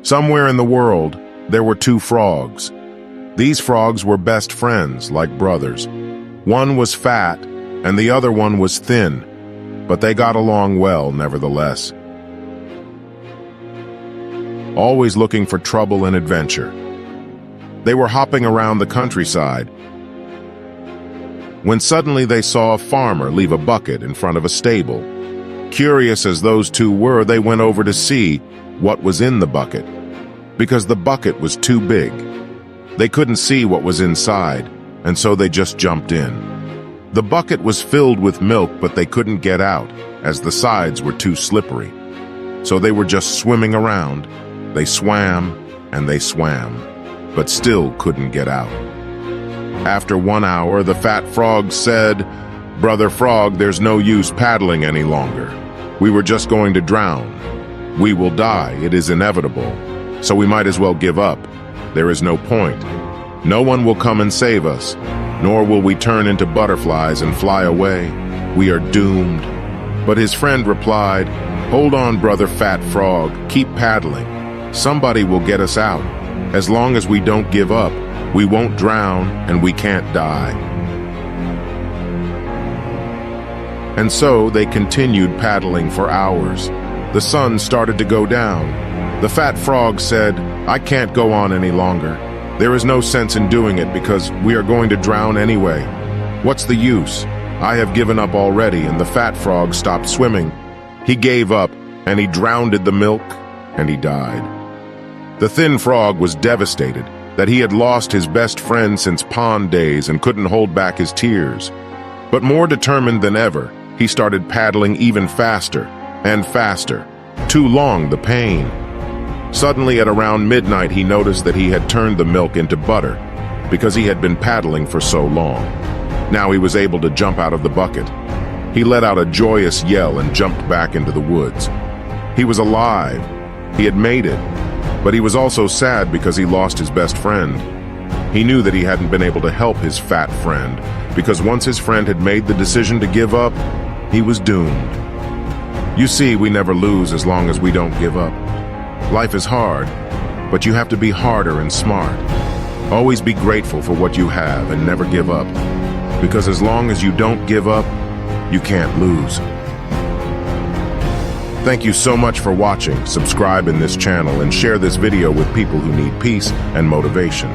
Somewhere in the world, there were two frogs. These frogs were best friends, like brothers. One was fat, and the other one was thin, but they got along well, nevertheless. Always looking for trouble and adventure. They were hopping around the countryside when suddenly they saw a farmer leave a bucket in front of a stable. Curious as those two were, they went over to see what was in the bucket, because the bucket was too big. They couldn't see what was inside, and so they just jumped in. The bucket was filled with milk, but they couldn't get out, as the sides were too slippery. So they were just swimming around. They swam, and they swam, but still couldn't get out. After 1 hour, the fat frog said, "Brother Frog, there's no use paddling any longer. We were just going to drown. We will die, it is inevitable. So we might as well give up. There is no point. No one will come and save us, nor will we turn into butterflies and fly away. We are doomed." But his friend replied, "Hold on, Brother Fat Frog, keep paddling. Somebody will get us out. As long as we don't give up, we won't drown and we can't die." And so they continued paddling for hours. The sun started to go down. The fat frog said, "I can't go on any longer. There is no sense in doing it because we are going to drown anyway. What's the use? I have given up already." And the fat frog stopped swimming. He gave up and he drowned the milk and he died. The thin frog was devastated that he had lost his best friend since pond days and couldn't hold back his tears. But more determined than ever, he started paddling even faster and faster. Too long, the pain. Suddenly, at around midnight, he noticed that he had turned the milk into butter because he had been paddling for so long. Now he was able to jump out of the bucket. He let out a joyous yell and jumped back into the woods. He was alive. He had made it. But he was also sad because he lost his best friend. He knew that he hadn't been able to help his fat friend, because once his friend had made the decision to give up, he was doomed. You see, we never lose as long as we don't give up. Life is hard, but you have to be harder and smart. Always be grateful for what you have and never give up, because as long as you don't give up, you can't lose. Thank you so much for watching. Subscribe in this channel and share this video with people who need peace and motivation.